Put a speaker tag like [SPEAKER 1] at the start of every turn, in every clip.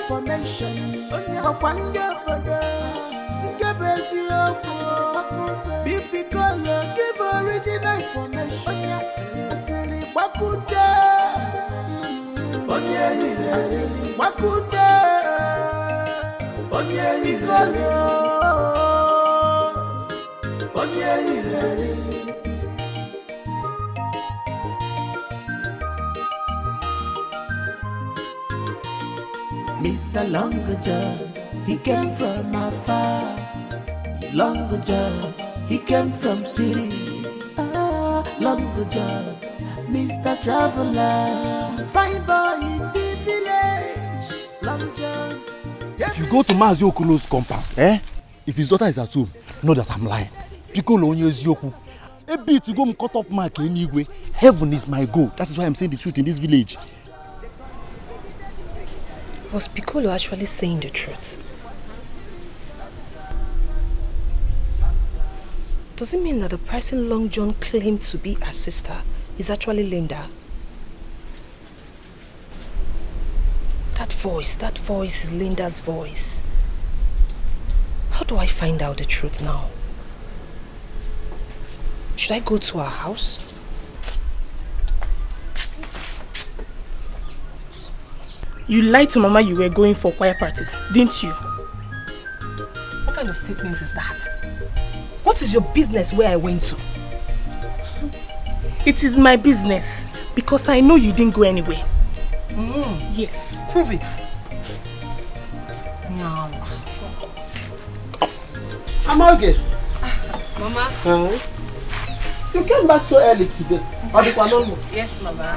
[SPEAKER 1] information. But one day, give us your baby color, give original information. Asili wakute, onyeri asili wakute, onyeri color, onyeri rari. Mr. Longer John, he came from afar. Longer John, he came from city. Longer John, Mr. Traveler, fine boy in the village. Long John.
[SPEAKER 2] If you go to Mazio Okuno's compound, if his daughter is at home, know that I'm lying. Piccolo onyes yoku. A bit to go cut off mark anyway. Heaven is my goal. That is why I'm saying the truth in this village.
[SPEAKER 3] Was Piccolo actually saying the truth? Does it mean that the person Long John claimed to be her sister is actually Linda? That voice is Linda's voice. How do I find out the truth now? Should I go to her house?
[SPEAKER 4] You lied to Mama you were going for choir practice, didn't you?
[SPEAKER 3] What kind of statement is that? What is your business where I went to?
[SPEAKER 4] It is my business because I know you didn't go anywhere. Yes.
[SPEAKER 3] Prove it.
[SPEAKER 5] Amoge.
[SPEAKER 3] Mama.
[SPEAKER 5] You came back so early today.
[SPEAKER 3] Yes, Mama.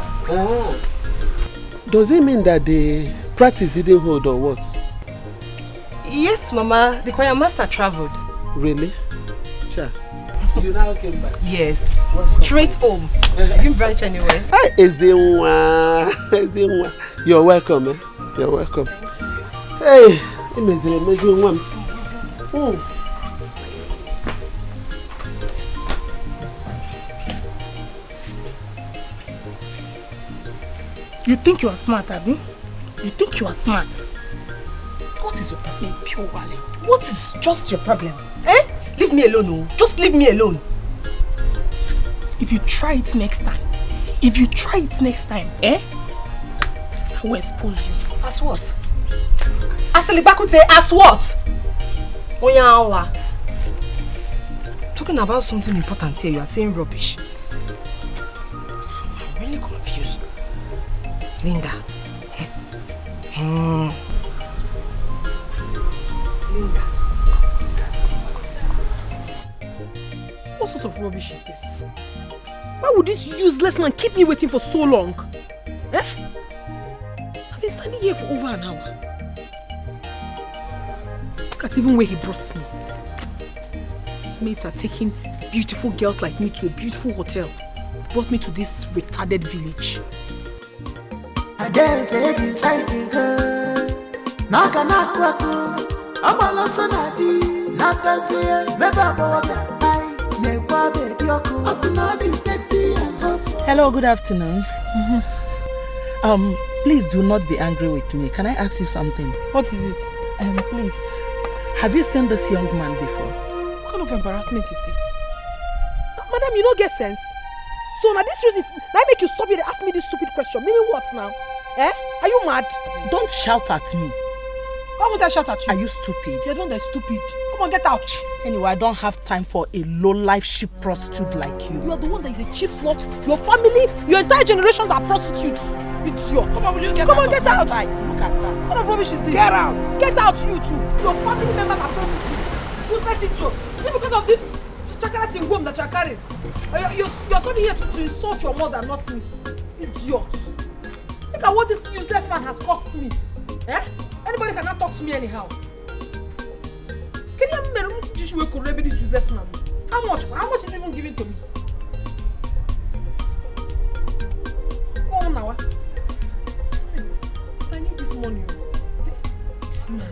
[SPEAKER 5] Does it mean that the practice didn't hold or what?
[SPEAKER 3] Yes, Mama. The choir master traveled.
[SPEAKER 5] Really? Cha. You now came back?
[SPEAKER 3] Yes. Straight home. I didn't branch anywhere.
[SPEAKER 5] Hi, Ezenwa. You're welcome, eh? You're welcome. Hey, amazing one.
[SPEAKER 4] You think you are smart, Abby? You think you are smart?
[SPEAKER 3] What is your problem, pure Wale? What is just your problem? Leave me alone, oh. Just leave me alone.
[SPEAKER 4] If you try it next time, I will expose you.
[SPEAKER 3] As what? As what? Oyawa. Talking about something important here, you are saying rubbish. I'm really confused. Linda. Linda.
[SPEAKER 6] What sort of rubbish is this? Why would this useless man keep me waiting for so long? I've been standing here for over an hour. Look at even where he brought me. His mates are taking beautiful girls like me to a beautiful hotel. Brought me to this retarded village.
[SPEAKER 1] I dare say beside his Naka Nakwaku, Abalosonadi, Natasia, Beba Boga.
[SPEAKER 7] Hello, good afternoon. Please do not be angry with me. Can I ask you something?
[SPEAKER 6] What is it?
[SPEAKER 7] Please, have you seen this young man before?
[SPEAKER 6] What kind of embarrassment is this? Madam, you don't get sense. So now this reason, now make you stop here and ask me this stupid question. Meaning what now? Are you mad?
[SPEAKER 7] Don't shout at me.
[SPEAKER 6] Why would I shout at you?
[SPEAKER 7] Are you stupid?
[SPEAKER 6] You're the one that's stupid. Come on, get out.
[SPEAKER 7] Anyway, I don't have time for a low-life cheap prostitute like you.
[SPEAKER 6] You are the one that is a cheap slut. Your family, your entire generation are prostitutes. It's your. Come on, will you get out? Come on, get out.
[SPEAKER 7] Look at her.
[SPEAKER 6] What kind of rubbish is this?
[SPEAKER 7] Get out.
[SPEAKER 6] Get out, you too. Your family members are prostitutes. Who says it's true? Is it because of this chakara tingum that you are carrying? You're something here to insult your mother, not me. Idiot. Look at what this useless man has cost me. Anybody cannot talk to me anyhow. Can you imagine this useless man? How much? How much is even given to me? Oh, now. I need this money. This man.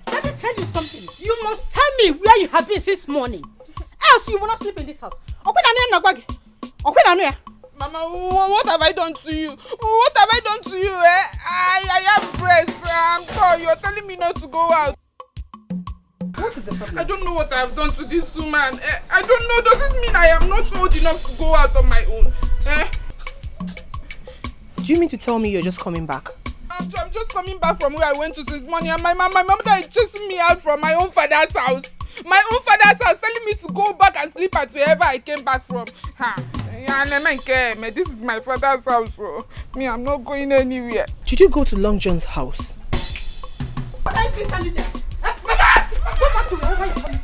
[SPEAKER 8] Let me tell you something. You must tell me where you have been since morning. Else you will not sleep in this house. Okay, now.
[SPEAKER 6] Mama, what have I done to you? What have I done to you, eh? I have breast. I'm sorry, you're telling me not to go out.
[SPEAKER 8] What is the problem?
[SPEAKER 6] I don't know what I have done to this woman. I don't know. Does it mean I am not old enough to go out on my own? Eh?
[SPEAKER 3] Do you mean to tell me you're just coming back?
[SPEAKER 6] I'm just coming back from where I went to since morning, and my mother is chasing me out from my own father's house. My own father's house, telling me to go back and sleep at wherever I came back from. This is my father's house, so me, I'm not going anywhere.
[SPEAKER 3] Did you go to Long John's house?
[SPEAKER 8] What are you standing there? Go back to wherever you're coming.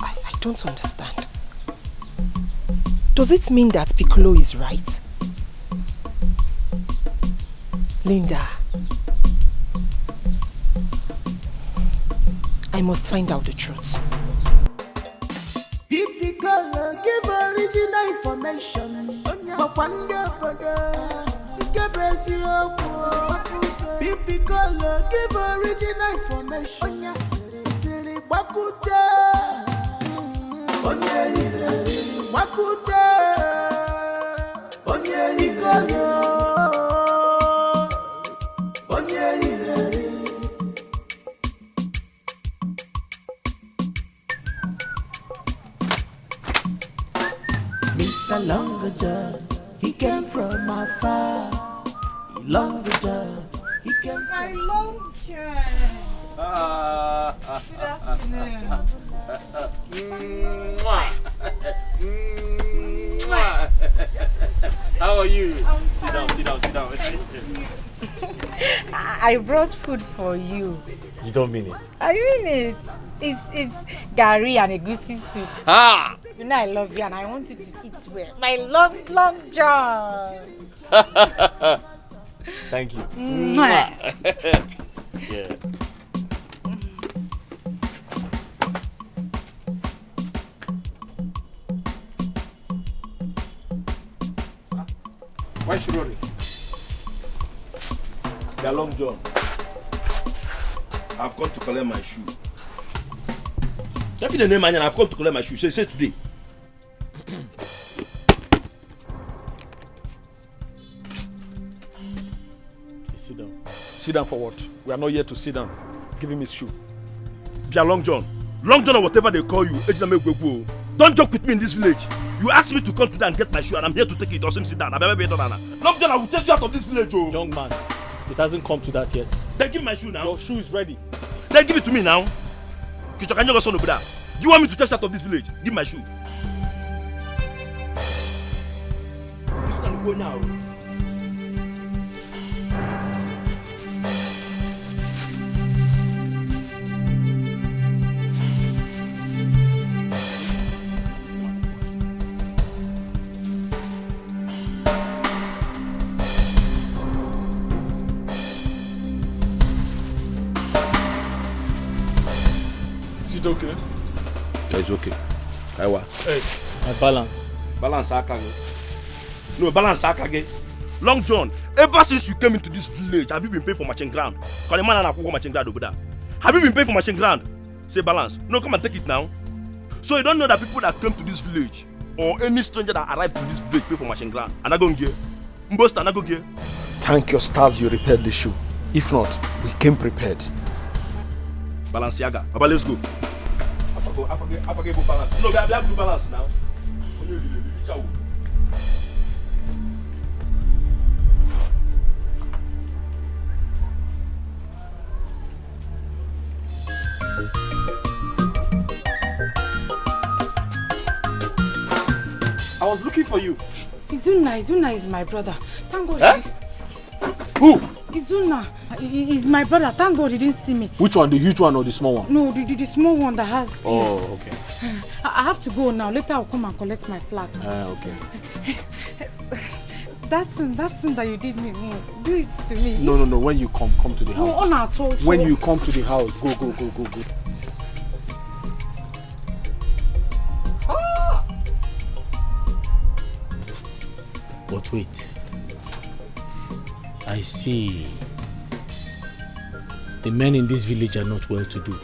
[SPEAKER 3] I don't understand. Does it mean that Piccolo is right? Linda, I must find out the truth.
[SPEAKER 1] Piccolo, give original information. Piccolo, give original information. Mr. Longer John, he came from afar. Longer John, he came from.
[SPEAKER 8] I love you.
[SPEAKER 9] How are you? Sit down.
[SPEAKER 10] I brought food for you.
[SPEAKER 9] You don't mean it?
[SPEAKER 10] I mean it. It's gari and egusi soup.
[SPEAKER 9] Ah!
[SPEAKER 10] You know I love you and I want you to eat well. My long John.
[SPEAKER 9] Thank you. Yeah.
[SPEAKER 2] Why should you? They're Long John. I've come to collect my shoe. If you don't know, man, I've come to collect my shoe. Say today.
[SPEAKER 9] Sit down.
[SPEAKER 2] Sit down for what? We are not here to sit down. Give him his shoe. They're Long John. Long John or whatever they call you. Don't joke with me in this village. You asked me to come today and get my shoe, and I'm here to take it. Doesn't sit down. Long John, I will chase you out of this village. Oh.
[SPEAKER 9] Young man, it hasn't come to that yet.
[SPEAKER 2] Then give my shoe now.
[SPEAKER 9] Your shoe is ready.
[SPEAKER 2] Then give it to me now. You want me to chase out of this village? Give my shoe. This one will go now.
[SPEAKER 9] Is it okay?
[SPEAKER 2] It's okay. Hey,
[SPEAKER 9] my balance.
[SPEAKER 2] Balance Akage. No, balance Akage. Long John, ever since you came into this village, have you been paying for matching ground? Because the man and matching ground over there. Have you been paying for matching ground? Say balance. No, come and take it now. So you don't know that people that came to this village or any stranger that arrived in this village pay for matching ground. And I go get. Mbosta, and I go get.
[SPEAKER 11] Thank your stars you repaired the shoe. If not, we came prepared.
[SPEAKER 2] Balenciaga. Papa, let's go. I forget go balance. No, we have to balance now.
[SPEAKER 9] I was looking for you.
[SPEAKER 10] Izuna is my brother. Thank God.
[SPEAKER 9] Eh? Who?
[SPEAKER 10] Izuna is my brother. Thank God he didn't see me.
[SPEAKER 9] Which one? The huge one or the small one?
[SPEAKER 10] No, the small one that has.
[SPEAKER 9] Oh, okay.
[SPEAKER 10] I have to go now. Later I'll come and collect my flags.
[SPEAKER 9] Okay.
[SPEAKER 10] That thing that you did me, do it to me.
[SPEAKER 9] No. When you come to the house.
[SPEAKER 10] No, on our talk.
[SPEAKER 9] When you come to the house, go. But wait. I see. The men in this village are not well to do.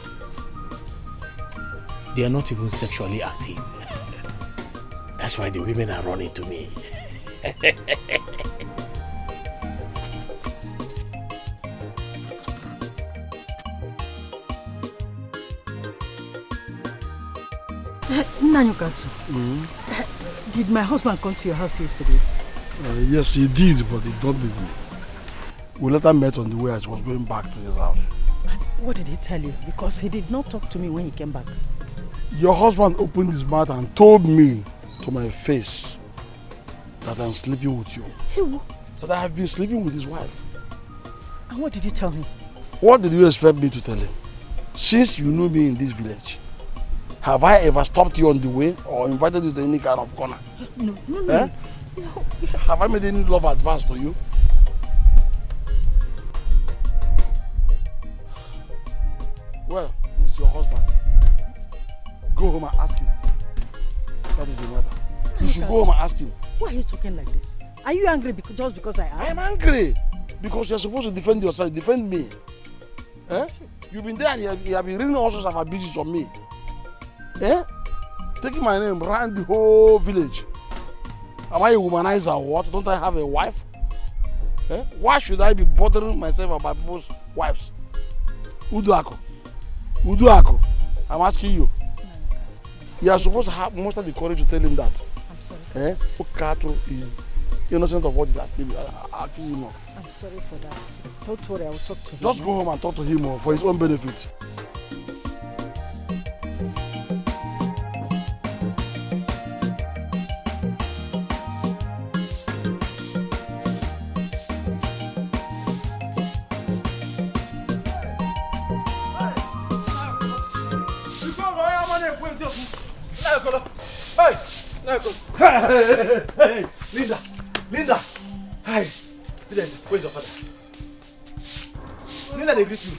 [SPEAKER 9] They are not even sexually active. That's why the women are running to me.
[SPEAKER 12] Nanyukatsu, did my husband come to your house yesterday?
[SPEAKER 13] Yes, he did, but he don't with me. We later met on the way as he was going back to his house.
[SPEAKER 12] What did he tell you? Because he did not talk to me when he came back.
[SPEAKER 13] Your husband opened his mouth and told me to my face that I'm sleeping with you.
[SPEAKER 12] Who?
[SPEAKER 13] That I have been sleeping with his wife.
[SPEAKER 12] And what did you tell him?
[SPEAKER 13] What did you expect me to tell him? Since you know me in this village, have I ever stopped you on the way or invited you to any kind of corner?
[SPEAKER 12] No.
[SPEAKER 13] No. Have I made any love advance to you? Well, it's your husband. Go home and ask him. That is the matter. You should go home and ask him.
[SPEAKER 12] Why are you talking like this? Are you angry just because I asked?
[SPEAKER 13] I'm angry because you're supposed to defend yourself, defend me. You've been there and you have been reading all sorts of abuses on me. Taking my name around the whole village. Am I a womanizer or what? Don't I have a wife? Why should I be bothering myself about people's wives? Uduako. I'm asking you. You are supposed to have most of the courage to tell him that.
[SPEAKER 12] I'm sorry.
[SPEAKER 13] Okato is innocent of what he's accusing him of.
[SPEAKER 12] I'm sorry for that. Don't worry, I will talk to him.
[SPEAKER 13] Just go home and talk to him for his own benefit.
[SPEAKER 2] Hey, Linda. Hi. Where's your father? Linda, they greet you.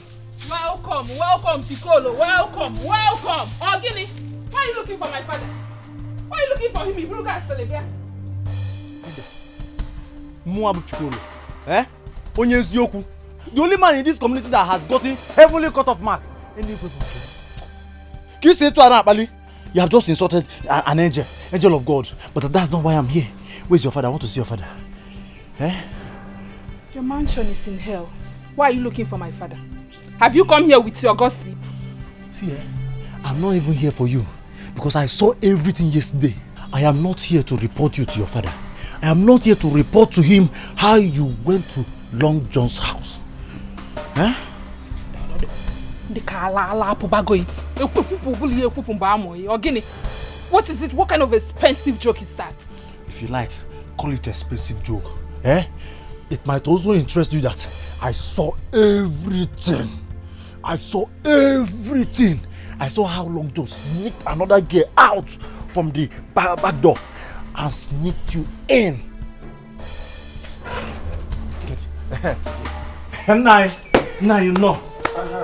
[SPEAKER 6] Welcome, Piccolo. Welcome. Ogini, why are you looking for my father? Why are you looking for him? You look at Celebia.
[SPEAKER 2] Muabu Piccolo. Onyeziokwu. The only man in this community that has gotten heavily cut off mark. Can you say to Arabali? You have just insulted an angel of God. But that's not why I'm here. Where's your father? I want to see your father.
[SPEAKER 6] Your mansion is in hell. Why are you looking for my father? Have you come here with your gossip?
[SPEAKER 2] See, I'm not even here for you. Because I saw everything yesterday. I am not here to report you to your father. I am not here to report to him how you went to Long John's house.
[SPEAKER 6] What is it? What kind of expensive joke is that?
[SPEAKER 2] If you like, call it a expensive joke. It might also interest you that I saw everything. I saw how Long John sneaked another girl out from the back door and sneaked you in. Now you know.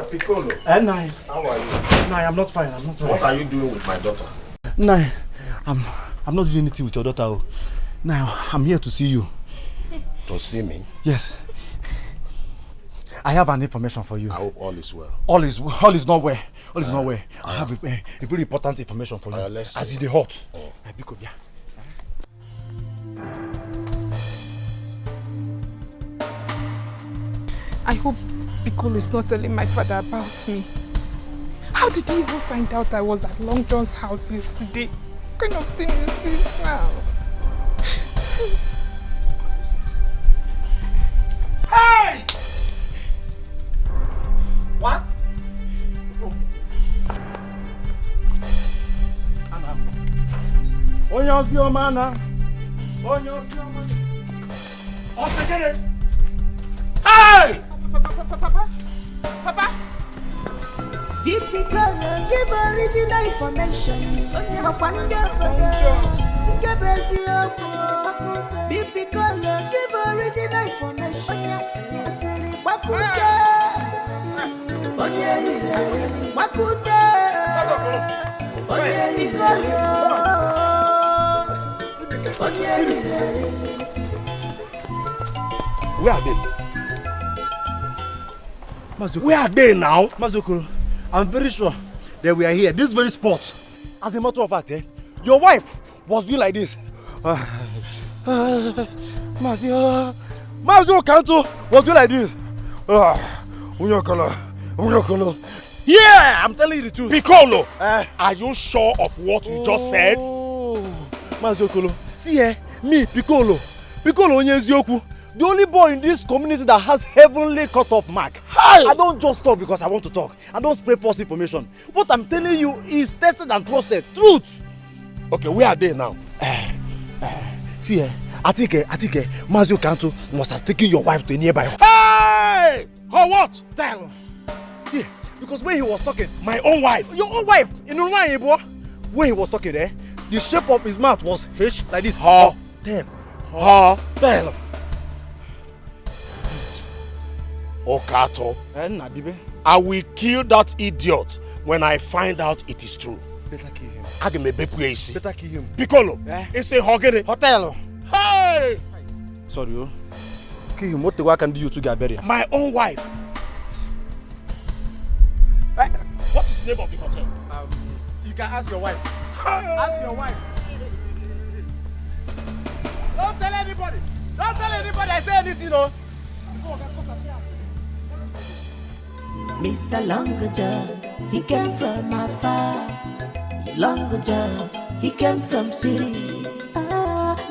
[SPEAKER 11] Piccolo.
[SPEAKER 2] Nine.
[SPEAKER 11] How are you?
[SPEAKER 2] Nine, I'm not fine.
[SPEAKER 11] What are you doing with my daughter?
[SPEAKER 2] Nine, I'm not doing anything with your daughter. Now, I'm here to see you.
[SPEAKER 11] To see me?
[SPEAKER 2] Yes. I have an information for you.
[SPEAKER 11] I hope all is well.
[SPEAKER 2] All is not well. I have a very important information for you. As it is hot.
[SPEAKER 6] I hope Piccolo is not telling my father about me. How did he even find out I was at Long John's house yesterday? What kind of thing is this now?
[SPEAKER 2] Hey! What? Hey!
[SPEAKER 6] Papa?
[SPEAKER 1] Typical, give original information. Typical, give original information.
[SPEAKER 13] Where are they?
[SPEAKER 2] Where are they now? Mazokoro, I'm very sure that we are here, this very spot. As a matter of fact, your wife was doing like this. Mazio Kanto was doing like this. Yeah, I'm telling you the truth.
[SPEAKER 13] Piccolo, are you sure of what you just said?
[SPEAKER 2] Mazokolo, see me, Piccolo Onyezioku, the only boy in this community that has heavenly cut-off mark. I don't just talk because I want to talk. I don't spread false information. What I'm telling you is tested and trusted. Truth.
[SPEAKER 13] Okay, where are they now?
[SPEAKER 2] See Atike, Mazio Kanto must have taken your wife to a nearby.
[SPEAKER 13] Hey! Or what?
[SPEAKER 2] Tell. See, because when he was talking,
[SPEAKER 13] my own wife.
[SPEAKER 2] Your own wife. In Unwanyebo. When he was talking the shape of his mouth was H like this.
[SPEAKER 13] Tell. Okato, I will kill that idiot when I find out it is true.
[SPEAKER 2] Better kill him.
[SPEAKER 13] Better
[SPEAKER 2] kill him.
[SPEAKER 13] Piccolo, it's a hogere.
[SPEAKER 2] Hotel.
[SPEAKER 13] Hey!
[SPEAKER 2] Sorry, kill him. What the work can do you to get buried?
[SPEAKER 13] My own wife. What is the name of the hotel?
[SPEAKER 2] You can ask your wife. Ask your wife. Don't tell anybody. Don't tell anybody I say anything, no.
[SPEAKER 1] Mr. Longer John, he came from afar. Longer John, he came from city.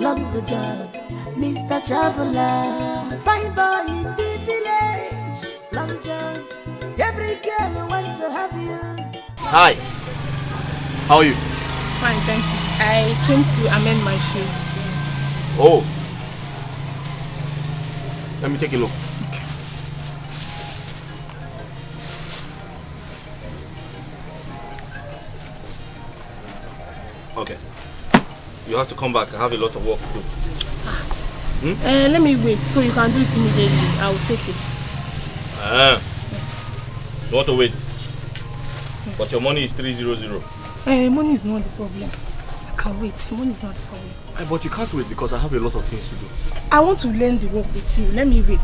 [SPEAKER 1] Longer John, Mr. Traveler, fine boy in the village. Long John, every girl want to have you.
[SPEAKER 11] Hi, how are you?
[SPEAKER 4] Fine, thank you. I came to amend my shoes.
[SPEAKER 11] Oh, let me take a look. Okay. You have to come back. I have a lot of work to do.
[SPEAKER 4] Let me wait so you can do it immediately. I will take it.
[SPEAKER 11] You want to wait? But your money is 300.
[SPEAKER 4] Money is not the problem. I can wait. Money is not the problem.
[SPEAKER 11] But you can't wait because I have a lot of things to do.
[SPEAKER 4] I want to learn the work with you. Let me wait.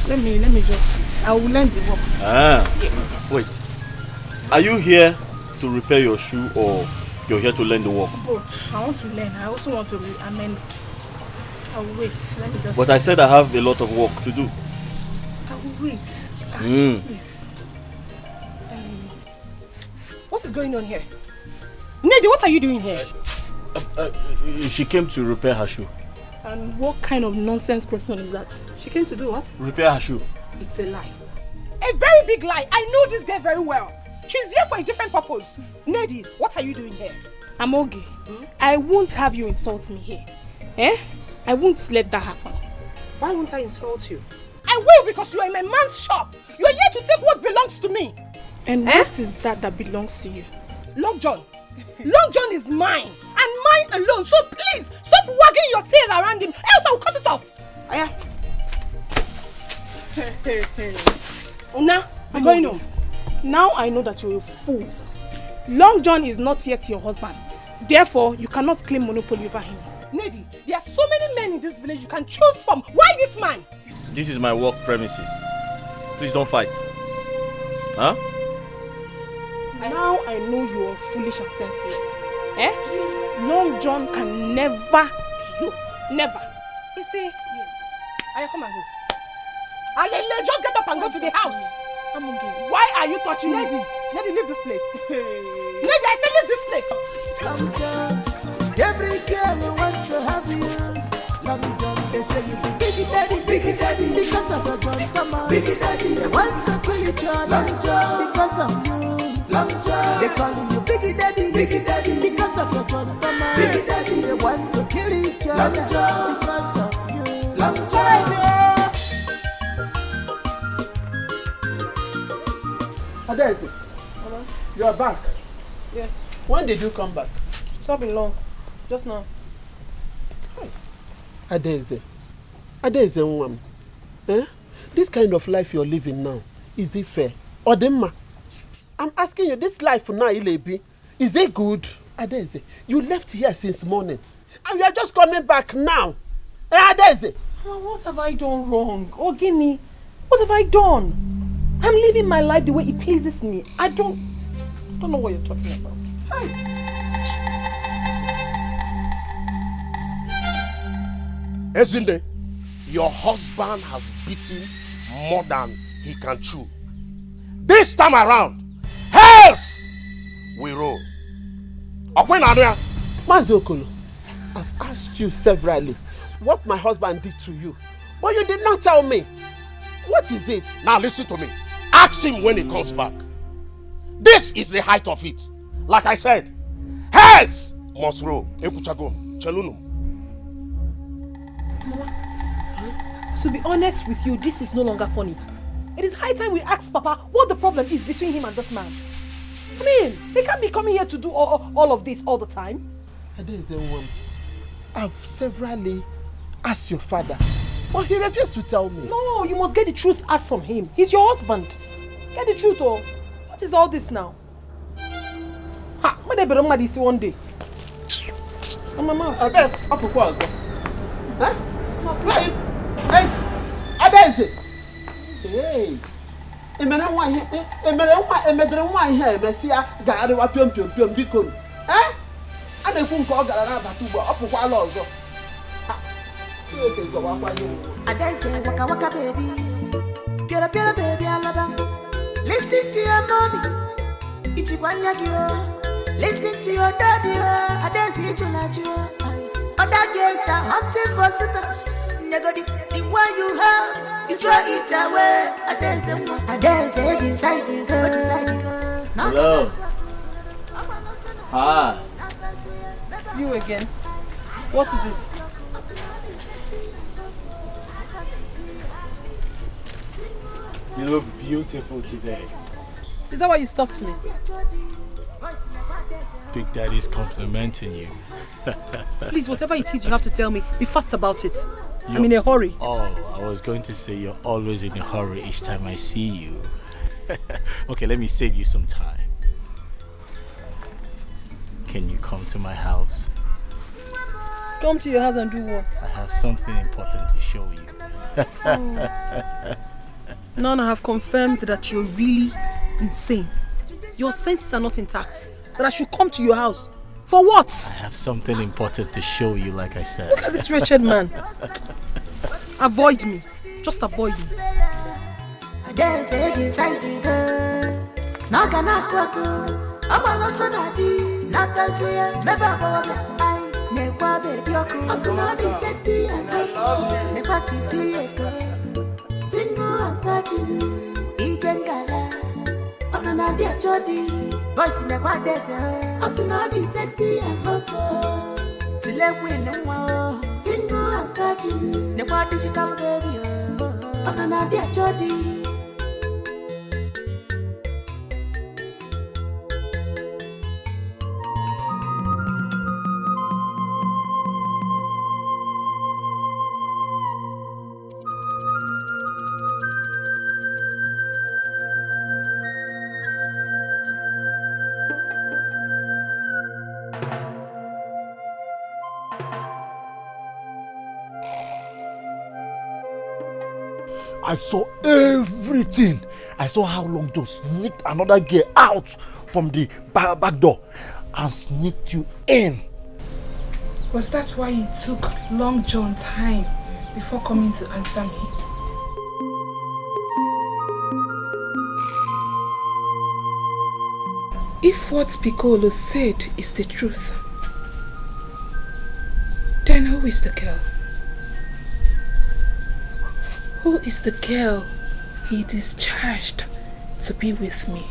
[SPEAKER 4] Let me just wait. I will learn the work.
[SPEAKER 11] Yes. Wait. Are you here to repair your shoe or you're here to learn the work?
[SPEAKER 4] Both. I want to learn. I also want to amend. I will wait. Let me just.
[SPEAKER 11] But I said I have a lot of work to do.
[SPEAKER 4] I will wait.
[SPEAKER 11] Yes.
[SPEAKER 3] What is going on here? Nedi, what are you doing here?
[SPEAKER 11] She came to repair her shoe.
[SPEAKER 4] And what kind of nonsense question is that?
[SPEAKER 3] She came to do what?
[SPEAKER 11] Repair her shoe.
[SPEAKER 3] It's a lie. A very big lie. I know this girl very well. She's here for a different purpose. Nedi, what are you doing here?
[SPEAKER 4] I'm okay. I won't have you insult me here. I won't let that happen.
[SPEAKER 3] Why won't I insult you? I will, because you are in my man's shop. You are here to take what belongs to me.
[SPEAKER 4] And what is that belongs to you?
[SPEAKER 3] Long John. Long John is mine. And mine alone. So please, stop wagging your tail around him. Else I will cut it off.
[SPEAKER 4] Una, I'm going home. Now I know that you're a fool. Long John is not yet your husband. Therefore, you cannot claim monopoly over him.
[SPEAKER 3] Nedi, there are so many men in this village you can choose from. Why this man?
[SPEAKER 11] This is my work premises. Please don't fight. Huh?
[SPEAKER 4] Now I know you are foolish and senseless. Long John can never be yours. Never.
[SPEAKER 3] You see? Yes. Aya, come and go. Alele, just get up and go to the house.
[SPEAKER 4] I'm okay.
[SPEAKER 3] Why are you touching me? Nedi, leave this place. Nedi, I said leave this place.
[SPEAKER 1] Long John, every girl want to have you. Long John, they say you be biggie daddy, because of your John Thomas. Biggie daddy, they want to kill each other. Long John, because of you. Long John, they call you biggie daddy, because of your John Thomas. Biggie daddy, they want to kill each other. Long John, because of you. Long John.
[SPEAKER 5] Adeze, you are back.
[SPEAKER 6] Yes.
[SPEAKER 5] When did you come back?
[SPEAKER 6] It's not been long. Just now.
[SPEAKER 5] Adeze, Nwam, this kind of life you're living now, is it fair? Odemma, I'm asking you, this life now, Ilebi, is it good? Adeze, you left here since morning, and you are just coming back now. Adeze.
[SPEAKER 3] Mama, what have I done wrong? Ogini, what have I done? I'm living my life the way it pleases me. I don't know what you're talking about. Hey.
[SPEAKER 5] Ezinde, your husband has beaten more than he can chew. This time around, else we roll. Mazokolo, I've asked you severally what my husband did to you, but you did not tell me. What is it? Now listen to me. Ask him when he comes back. This is the height of it. Like I said, heads must roll. Ekuchago, Chelunum.
[SPEAKER 3] Mama, to be honest with you, this is no longer funny. It is high time we ask Papa what the problem is between him and this man. I mean, he can't be coming here to do all of this all the time.
[SPEAKER 5] I've severally asked your father, but he refused to tell me.
[SPEAKER 3] No, you must get the truth out from him. He's your husband. Get the truth, oh. What is all this now? Ha, when they better this one day. Mama,
[SPEAKER 5] I bet up a while. Huh? Hey, hey. Emere nwa ihe emesia gaari wa piom biko. Eh? A na-ekwu nke ọ gara n'abata ugbo ọ pụkwala ọzọ.
[SPEAKER 1] Adense waka waka baby. Piora baby alaba. Listen to your mommy. Ichikwanya gyo. Listen to your daddy. Adense ichulajo. Other girls are hunting for suitors. Negodi, the one you have, you throw it away. I dance inside.
[SPEAKER 14] Hello. Hi.
[SPEAKER 6] You again? What is it?
[SPEAKER 14] You look beautiful today.
[SPEAKER 6] Is that why you stopped me?
[SPEAKER 14] Big Daddy's complimenting you.
[SPEAKER 6] Please, whatever it is you have to tell me, be fast about it. I'm in a hurry.
[SPEAKER 14] Oh, I was going to say you're always in a hurry each time I see you. Okay, let me save you some time. Can you come to my house?
[SPEAKER 6] Come to your house and do what?
[SPEAKER 14] I have something important to show you.
[SPEAKER 6] Nana have confirmed that you're really insane. Your senses are not intact. That I should come to your house. For what?
[SPEAKER 14] I have something important to show you, like I said.
[SPEAKER 6] Look at this wretched man. Avoid me. Just avoid me.
[SPEAKER 1] Single and searching, boys in the quad desert, as an sexy and hot. Select winning, single and searching, the quad digital baby, on another jody.
[SPEAKER 2] I saw everything. I saw how Long John sneaked another girl out from the back door and sneaked you in.
[SPEAKER 4] Was that why it took Long John time before coming to answer me? If what Piccolo said is the truth, then who is the girl? Who is the girl he discharged to be with me?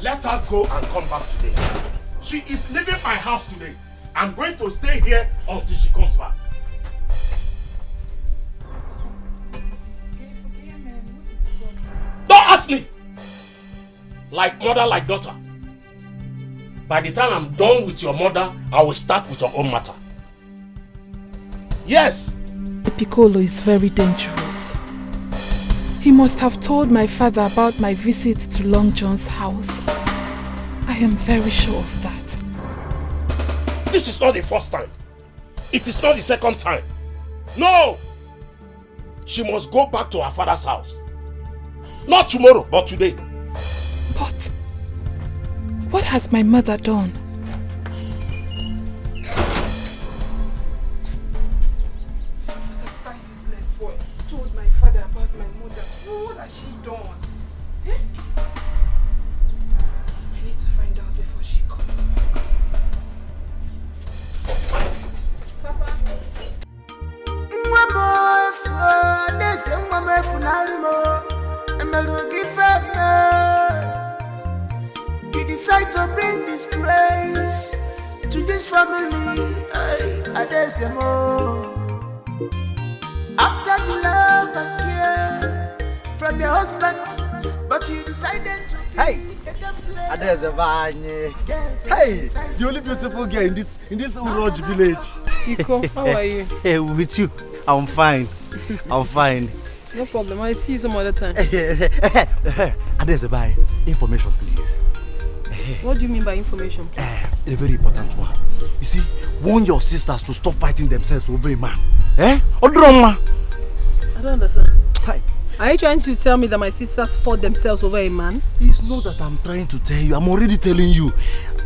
[SPEAKER 5] Let her go and come back today. She is leaving my house today. I'm going to stay here until she comes back. Don't ask me! Like mother, like daughter. By the time I'm done with your mother, I will start with your own matter. Yes,
[SPEAKER 4] Piccolo is very dangerous. He must have told my father about my visit to Long John's house. I am very sure of that.
[SPEAKER 5] This is not the first time. It is not the second time. No! She must go back to her father's house. Not tomorrow, but today.
[SPEAKER 4] But what has my mother done? That useless boy told my father about my mother. What has she done? Eh? I need to find out before she comes back. Papa.
[SPEAKER 1] You decide to bring disgrace to this family. After the love and care from your husband, but you decided to be
[SPEAKER 2] hey, the only beautiful girl in this Uroj village.
[SPEAKER 6] Iko, how are you?
[SPEAKER 2] Hey, with you, I'm fine. I'm fine.
[SPEAKER 6] No problem. I see you some other time.
[SPEAKER 2] Adezebai, information, please.
[SPEAKER 6] What do you mean by information?
[SPEAKER 2] A very important one. You see, warn your sisters to stop fighting themselves over a man. Eh? Odroma.
[SPEAKER 6] I don't understand. Hi. Are you trying to tell me that my sisters fought themselves over a man?
[SPEAKER 2] It's not that I'm trying to tell you. I'm already telling you.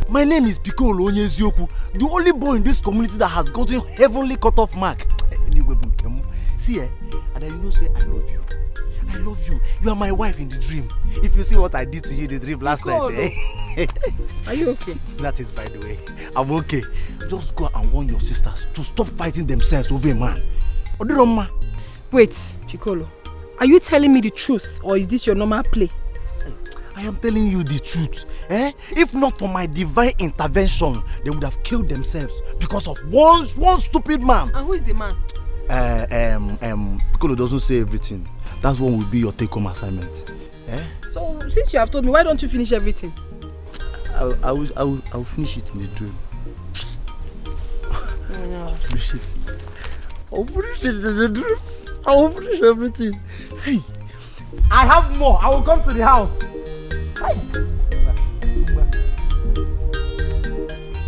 [SPEAKER 2] My name is Piccolo Onyezioku, the only boy in this community that has gotten heavenly cutoff mark. Anyway, see, and I know say I love you. I love you. You are my wife in the dream. If you see what I did to you in the dream last night, eh?
[SPEAKER 6] Are you okay?
[SPEAKER 2] That is, by the way. I'm okay. Just go and warn your sisters to stop fighting themselves over a man. Oduroma.
[SPEAKER 6] Wait, Piccolo. Are you telling me the truth or is this your normal play?
[SPEAKER 2] I am telling you the truth. Eh? If not for my divine intervention, they would have killed themselves because of one stupid man.
[SPEAKER 6] And who is the man?
[SPEAKER 2] Piccolo doesn't say everything. That one will be your take-home assignment. Eh?
[SPEAKER 6] So, since you have told me, why don't you finish everything?
[SPEAKER 2] I will finish it in the dream.
[SPEAKER 6] No.
[SPEAKER 2] Finish it. I'll finish it in the dream. I will finish everything. Hey, I have more. I will come to the house. Hey.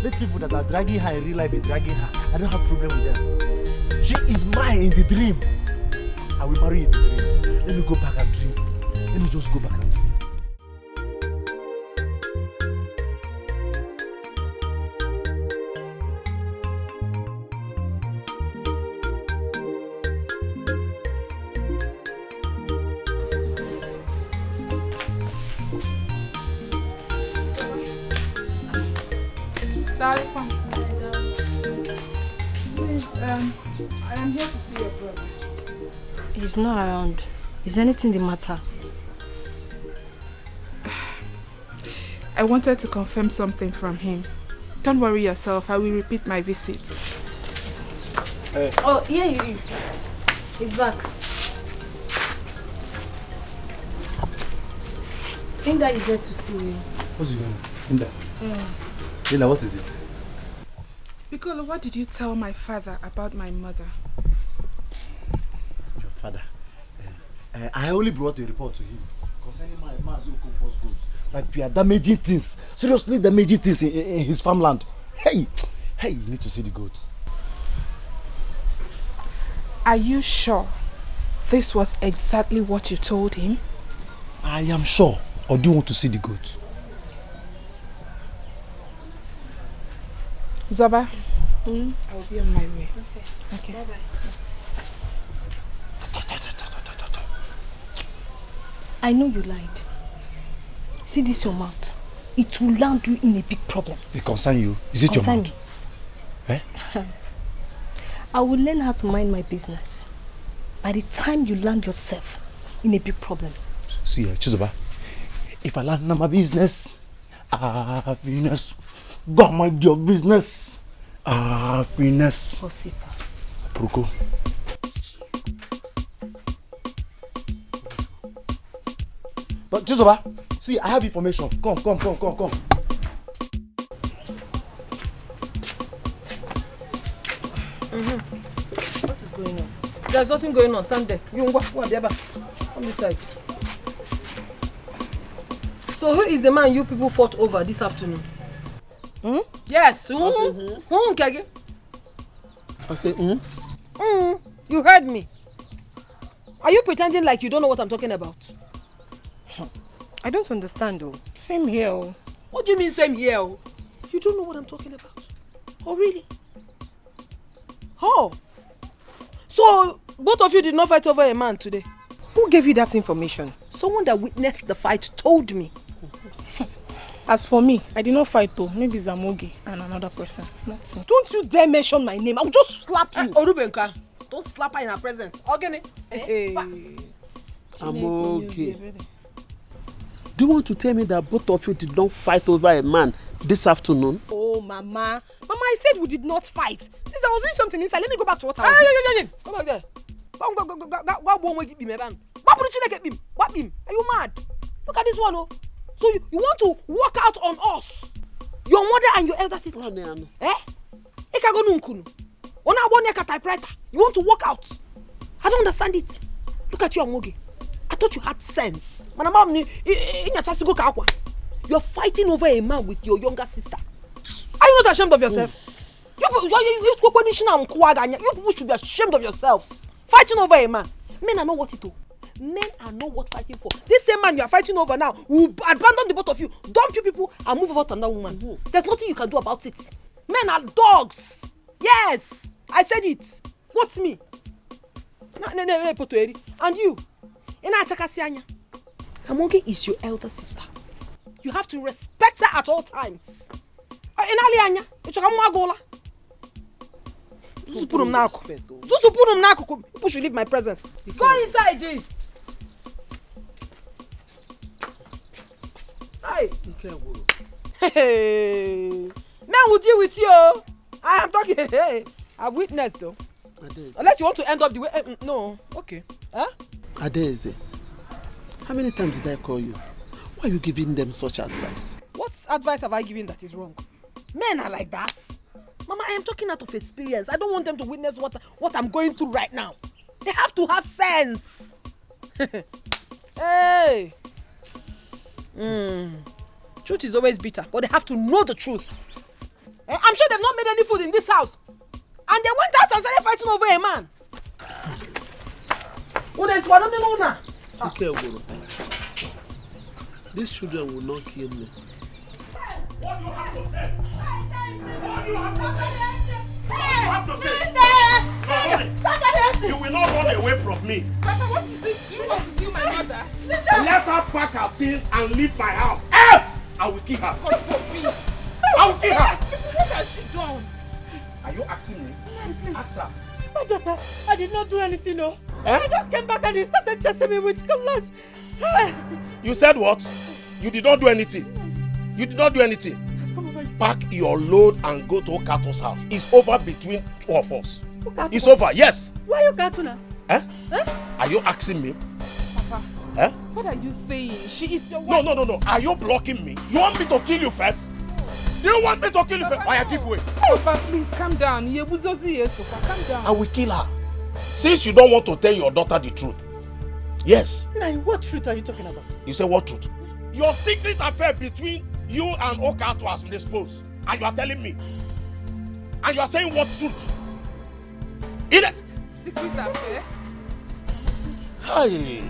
[SPEAKER 2] Let people that are dragging her in real life be dragging her. I don't have problem with them. She is mine in the dream. I will marry in the dream. Let me go back and dream. Let me just go back and dream.
[SPEAKER 4] Please, I am here to see your brother.
[SPEAKER 3] He's not around. Is anything the matter?
[SPEAKER 4] I wanted to confirm something from him. Don't worry yourself, I will repeat my visit.
[SPEAKER 3] Oh, here he is. He's back. Inda is here to see you.
[SPEAKER 2] What's your name? Inda. Inda, what is it?
[SPEAKER 4] Piccolo, what did you tell my father about my mother?
[SPEAKER 2] Your father? I only brought a report to him concerning my Mazu Okonkwo's goods. Like we are damaging things. Seriously damaging things in his farmland. Hey, you need to see the goat.
[SPEAKER 4] Are you sure this was exactly what you told him?
[SPEAKER 2] I am sure. Or do you want to see the goat?
[SPEAKER 4] Zaba, I will be on my way. Okay.
[SPEAKER 3] Bye-bye. I know you lied. See this your mouth. It will land you in a big problem.
[SPEAKER 2] It concern you? Is it
[SPEAKER 3] concern
[SPEAKER 2] your mouth?
[SPEAKER 3] Me. Eh? I will learn how to mind my business. By the time you land yourself in a big problem.
[SPEAKER 2] See, Chizoba, if I land my business, happiness. Go mind your business. Happiness.
[SPEAKER 3] Possible.
[SPEAKER 2] Proko. But Chizoba, see, I have information. Come.
[SPEAKER 3] What is going on?
[SPEAKER 6] There's nothing going on. Stand there. You go there. On this side. So who is the man you people fought over this afternoon? Yes. Kege?
[SPEAKER 5] I say,
[SPEAKER 6] You heard me. Are you pretending like you don't know what I'm talking about?
[SPEAKER 12] I don't understand though.
[SPEAKER 4] Same here.
[SPEAKER 6] What do you mean same here? You don't know what I'm talking about. Oh really? Oh. So both of you did not fight over a man today?
[SPEAKER 12] Who gave you that information?
[SPEAKER 6] Someone that witnessed the fight told me.
[SPEAKER 4] As for me, I did not fight though. Maybe Zamogi and another person. That's it.
[SPEAKER 12] Don't you dare mention my name. I will just slap you.
[SPEAKER 6] Orubenka, don't slap her in her presence. Okay?
[SPEAKER 5] I'm okay. Do you want to tell me that both of you did not fight over a man this afternoon?
[SPEAKER 12] Oh, Mama. Mama, I said we did not fight. Since I was doing something inside, let me go back to what I was doing.
[SPEAKER 6] Come back there. Are you mad? Look at this one, oh. So you want to walk out on us? Your mother and your elder sister? Eh? You want to walk out? I don't understand it. Look at you, Amoge. I thought you had sense. You're fighting over a man with your younger sister. Are you not ashamed of yourself? You people should be ashamed of yourselves. Fighting over a man. Men are not what it do. Men are not worth fighting for. This same man you are fighting over now will abandon the both of you, dump you people, and move over to another woman. There's nothing you can do about it. Men are dogs. Yes, I said it. What's me? And you? Amoge is your elder sister. You have to respect her at all times. People should leave my presence. Go inside, G. Hey, man will deal with you. I am talking. Hey, I've witnessed though. Unless you want to end up the way. No, okay. Huh?
[SPEAKER 5] Adeze, how many times did I call you? Why are you giving them such advice?
[SPEAKER 6] What advice have I given that is wrong? Men are like that. Mama, I am talking out of experience. I don't want them to witness what I'm going through right now. They have to have sense. Hey. Truth is always bitter, but they have to know the truth. I'm sure they've not made any food in this house. And they went out and started fighting over a man.
[SPEAKER 5] These children will not kill me.
[SPEAKER 8] What do you have to say? What do you have to say?
[SPEAKER 5] You will not run away from me.
[SPEAKER 4] Papa, what is it? Do you want to kill my mother?
[SPEAKER 5] Let her pack her things and leave my house. Else, I will kill her.
[SPEAKER 4] God forbid.
[SPEAKER 5] I will kill her.
[SPEAKER 4] What has she done?
[SPEAKER 5] Are you asking me? Ask her.
[SPEAKER 12] My daughter, I did not do anything, no. I just came back and he started chasing me with cutlass.
[SPEAKER 5] You said what? You did not do anything. You did not do anything. Pack your load and go to Okato's house. It's over between two of us. It's over, yes.
[SPEAKER 12] Why you Okato now?
[SPEAKER 5] Are you asking me?
[SPEAKER 4] Papa, what are you saying? She is your
[SPEAKER 5] wife. No. Are you blocking me? You want me to kill you first? Do you want me to kill you first? Why give way?
[SPEAKER 4] Papa, please calm down. Calm down.
[SPEAKER 5] I will kill her. Since you don't want to tell your daughter the truth. Yes.
[SPEAKER 12] Now, what truth are you talking about?
[SPEAKER 5] You say what truth? Your secret affair between you and Okato has been exposed. And you are telling me. And you are saying what truth?
[SPEAKER 4] Secret affair?
[SPEAKER 5] Hey.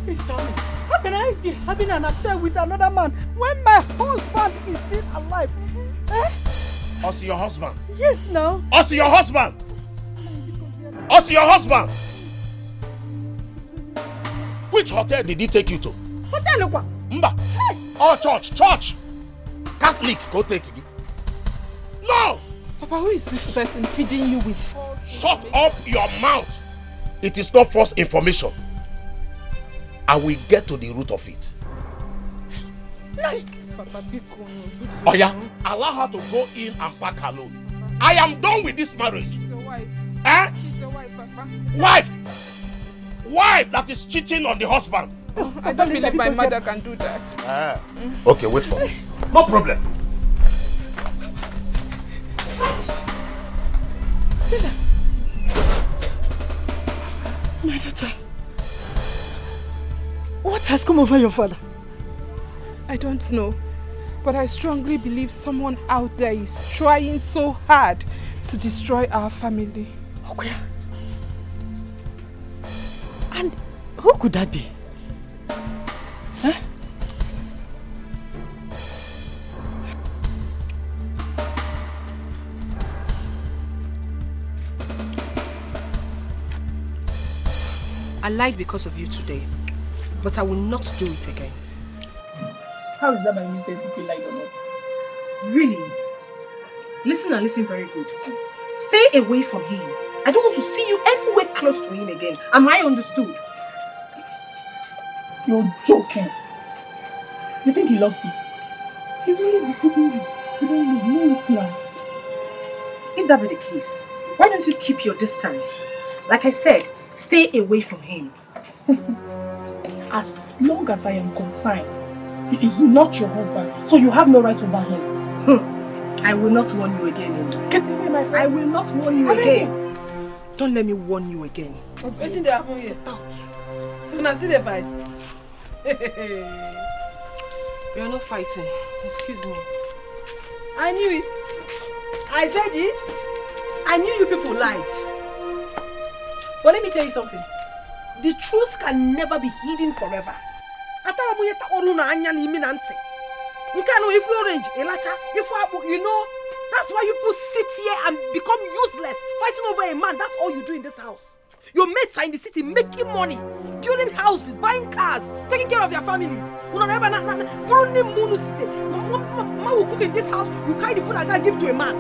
[SPEAKER 12] Please tell me, how can I be having an affair with another man when my husband is still alive?
[SPEAKER 5] Also your husband?
[SPEAKER 12] Yes, no.
[SPEAKER 5] Also your husband? Also your husband? Which hotel did he take you to?
[SPEAKER 12] Hotel what?
[SPEAKER 5] Mba. Oh, church. Catholic, go take it. No!
[SPEAKER 4] Papa, who is this person feeding you with false
[SPEAKER 5] Shut up your mouth. It is not false information. I will get to the root of it.
[SPEAKER 4] Papa,
[SPEAKER 5] oh yeah, allow her to go in and pack her load. I am done with this marriage.
[SPEAKER 4] She's your wife.
[SPEAKER 5] She's
[SPEAKER 4] your wife, Papa.
[SPEAKER 5] Wife that is cheating on the husband.
[SPEAKER 4] I don't believe my mother can do that.
[SPEAKER 5] Okay, wait for me. No problem.
[SPEAKER 12] has come over your father?
[SPEAKER 4] I don't know, but I strongly believe someone out there is trying so hard to destroy our family.
[SPEAKER 12] Okay. And who could that be? Huh?
[SPEAKER 3] I lied because of you today, but I will not do it again.
[SPEAKER 6] How is that my mistake if you lied or not?
[SPEAKER 3] Really? Listen and listen very good. Stay away from him. I don't want to see you anywhere close to him again. Am I understood?
[SPEAKER 6] You're joking. You think he loves you? He's really deceiving you. You don't know it now.
[SPEAKER 3] If that be the case, why don't you keep your distance? Like I said, stay away from him.
[SPEAKER 6] As long as I am concerned, he is not your husband, so you have no right over him.
[SPEAKER 3] I will not warn you again.
[SPEAKER 6] Get away, my friend.
[SPEAKER 3] I will not warn you again. Don't let me warn you again.
[SPEAKER 6] What's in there here? Out. You must see the fight.
[SPEAKER 3] We are not fighting. Excuse me.
[SPEAKER 6] I knew it. I said it. I knew you people lied. But let me tell you something. The truth can never be hidden forever. If you orange, you know, that's why you people sit here and become useless, fighting over a man. That's all you do in this house. Your mates are in the city making money, building houses, buying cars, taking care of their families. Ma will cook in this house, you carry the food and go and give to a man.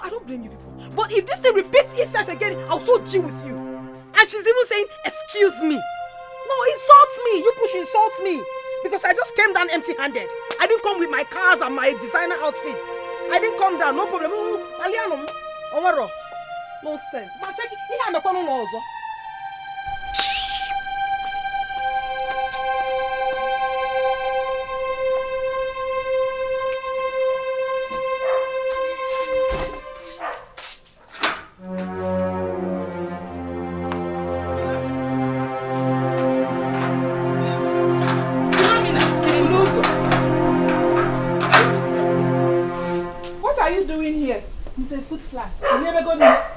[SPEAKER 6] I don't blame you people. But if this thing repeats itself again, I'll so deal with you. And she's even saying, excuse me. No, insults me. You push insults me. Because I just came down empty-handed. I didn't come with my cars and my designer outfits. I didn't come down, no problem. No sense. But check it. I'm a corner also.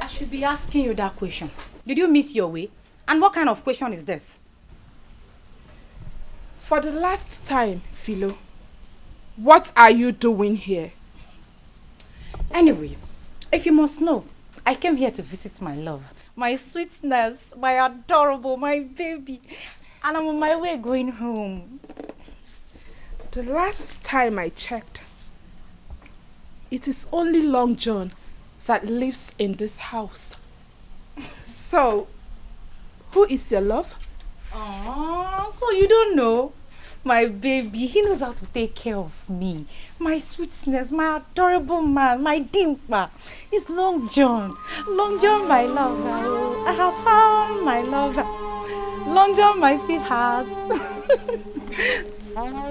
[SPEAKER 10] I should be asking you that question. Did you miss your way? And what kind of question is this?
[SPEAKER 4] For the last time, Philo, what are you doing here?
[SPEAKER 10] Anyway, if you must know, I came here to visit my love, my sweetness, my adorable, my baby. And I'm on my way going home.
[SPEAKER 4] The last time I checked, it is only Long John that lives in this house. So, who is your love?
[SPEAKER 10] Oh, so you don't know? My baby, he knows how to take care of me. My sweetness, my adorable man, my dimple. It's Long John. Long John, my lover. I have found my lover. Long John, my sweetheart.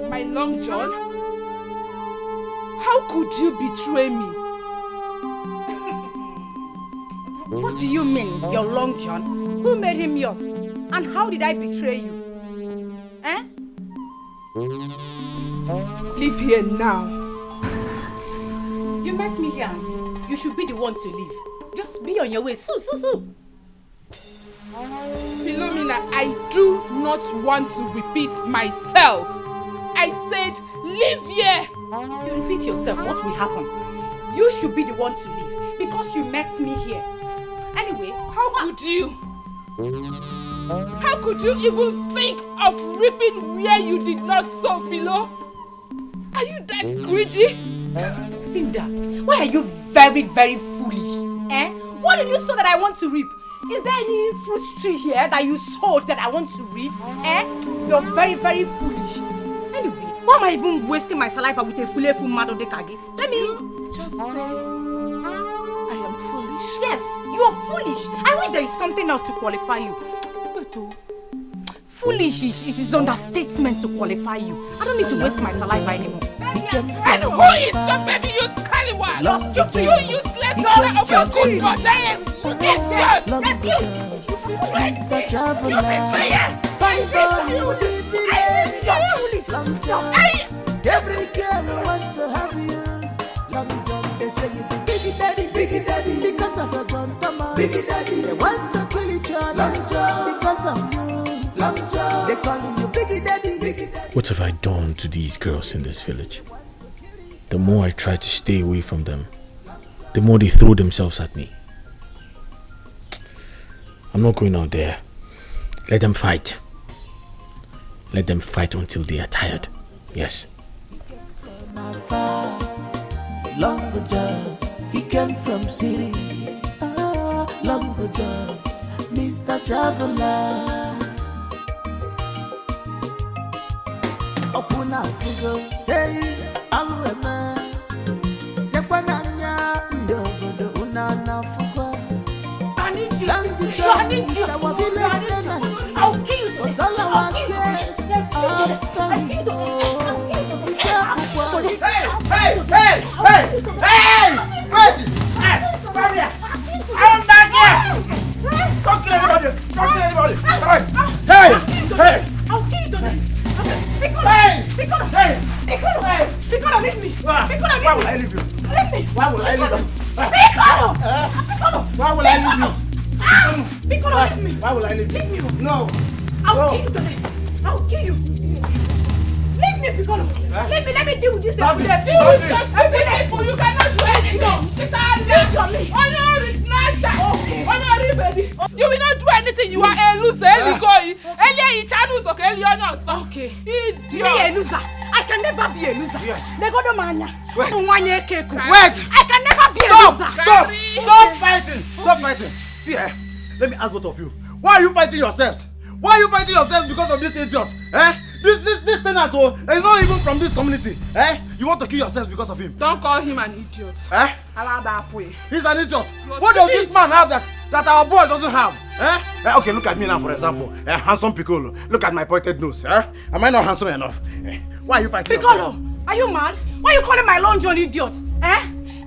[SPEAKER 4] My Long John? How could you betray me?
[SPEAKER 10] What do you mean, your Long John? Who made him yours? And how did I betray you? Eh?
[SPEAKER 4] Leave here now.
[SPEAKER 10] You met me here, auntie. You should be the one to leave. Just be on your way. Sue.
[SPEAKER 4] Philomena, I do not want to repeat myself. I said, leave here.
[SPEAKER 10] You repeat yourself, what will happen? You should be the one to leave because you met me here. Anyway,
[SPEAKER 4] how could you? How could you even think of reaping where you did not sow, Philo? Are you that greedy?
[SPEAKER 10] Linda, why are you very, very foolish? Eh? What did you sow that I want to reap? Is there any fruit tree here that you sowed that I want to reap? Eh? You're very, very foolish. Anyway, why am I even wasting my saliva with a full mado de kage? Let me
[SPEAKER 4] just say I am foolish.
[SPEAKER 10] Yes, you are foolish. I wish there is something else to qualify you. But foolish is understatement to qualify you. I don't need to waste my saliva anymore.
[SPEAKER 4] And who is your baby, you scallywag? You useless daughter of your good mother.
[SPEAKER 1] Mr. Traveler. Fine boy, the village. Long John, every girl want to have you. Long John, they say you be biggie daddy, because of your John Thomas. Biggie daddy, they want to kill each other. Long John, because of you. Long John, they call you Biggie daddy.
[SPEAKER 14] What have I done to these girls in this village? The more I try to stay away from them, the more they throw themselves at me. I'm not going out there. Let them fight. Let them fight until they are tired. Yes.
[SPEAKER 1] Long John, he came from city. Long John, Mr. Traveler. Open a figure, hey, alwema. Nekwananya, ndogo, unana fukwa. Long John is our village tenant.
[SPEAKER 6] I'll kill you.
[SPEAKER 1] But all our guests after you go.
[SPEAKER 8] Hey! Wait! Come here! I'm back here! Don't kill anybody! Hey!
[SPEAKER 6] I'll kill you. Piccolo, leave me!
[SPEAKER 8] Why will I leave you?
[SPEAKER 6] Leave me!
[SPEAKER 8] Why will I leave you?
[SPEAKER 6] Piccolo!
[SPEAKER 8] Why will I leave you?
[SPEAKER 6] Piccolo, leave me!
[SPEAKER 8] Why will I leave you?
[SPEAKER 6] Leave me!
[SPEAKER 8] No!
[SPEAKER 6] I'll kill you today! I'll kill you! Leave me, Piccolo! Let me deal with this!
[SPEAKER 8] Stop it!
[SPEAKER 6] Deal with this! People, you cannot do anything! It's all me!
[SPEAKER 4] Honor is nicer!
[SPEAKER 6] Okay!
[SPEAKER 4] Honor, baby! You will not do anything! You are a loser! Okay!
[SPEAKER 6] Me a loser! I can never be a loser!
[SPEAKER 8] Yes.
[SPEAKER 6] Wait! I can never be a loser!
[SPEAKER 2] Stop fighting! Stop fighting! See, let me ask both of you. Why are you fighting yourselves? Why are you fighting yourselves because of this idiot? This tenant, is not even from this community. You want to kill yourselves because of him?
[SPEAKER 4] Don't call him an idiot. Allow that way.
[SPEAKER 2] He's an idiot. What does this man have that our boys doesn't have? Okay, look at me now, for example. Handsome Piccolo. Look at my pointed nose. Am I not handsome enough? Why are you fighting
[SPEAKER 6] Piccolo, are you mad? Why are you calling my Long John idiot?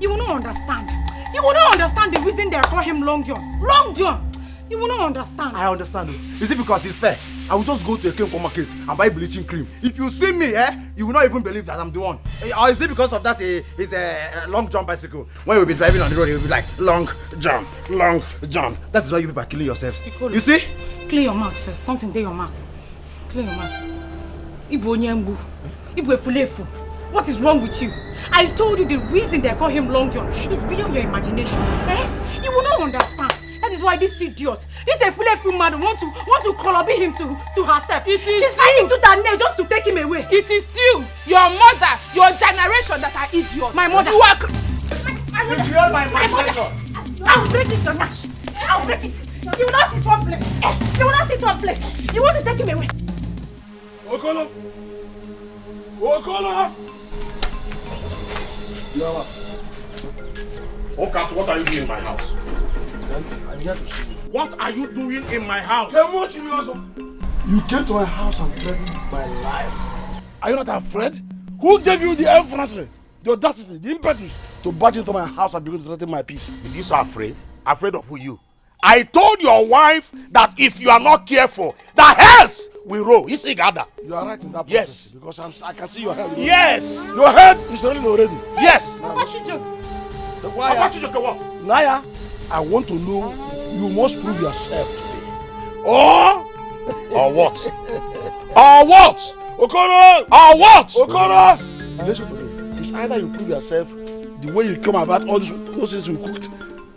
[SPEAKER 6] You will not understand. You will not understand the reason they call him Long John. Long John! You will not understand.
[SPEAKER 2] I understand. Is it because he's fair? I will just go to a chemical market and buy bleaching cream. If you see me, you will not even believe that I'm the one. Or is it because of that he's a long jump bicycle? When we'll be driving on the road, he'll be like, long jump, long jump. That is why you people are killing yourselves.
[SPEAKER 6] Piccolo,
[SPEAKER 2] you see?
[SPEAKER 6] Clear your mouth first. Something there your mouth. Clear your mouth. Ibu Onyembu. Ibu Efulefu. What is wrong with you? I told you the reason they call him Long John is beyond your imagination. You will not understand. That is why this idiot, this Efulefu man want to color him to herself. She's fighting tooth and nail just to take him away.
[SPEAKER 4] It is you, your mother, your generation that are idiots.
[SPEAKER 6] My mother.
[SPEAKER 4] You are.
[SPEAKER 6] My mother. I'll break this your neck. I'll break it. You will not sit one place. You will not sit one place. You want to take him away.
[SPEAKER 13] Okolo.
[SPEAKER 5] Okat, what are you doing in my house?
[SPEAKER 13] I'm here to see you.
[SPEAKER 5] What are you doing in my house?
[SPEAKER 13] You came to my house and threatened my life. Are you not afraid? Who gave you the effrontery, the audacity, the impetus to barge into my house and begin to threaten my peace?
[SPEAKER 5] Did you so afraid? Afraid of who you? I told your wife that if you are not careful, the hairs will roll. You see, Gada?
[SPEAKER 13] You are right in that
[SPEAKER 5] yes.
[SPEAKER 13] Because I can see your head.
[SPEAKER 5] Yes.
[SPEAKER 13] Your head is rolling already.
[SPEAKER 5] Yes.
[SPEAKER 13] Naya, I want to know, you must prove yourself to me. Or
[SPEAKER 5] what? Or what?
[SPEAKER 13] Okoro!
[SPEAKER 5] Or what?
[SPEAKER 13] Okoro! Listen to me. It's either you prove yourself the way you come about all those things you cooked,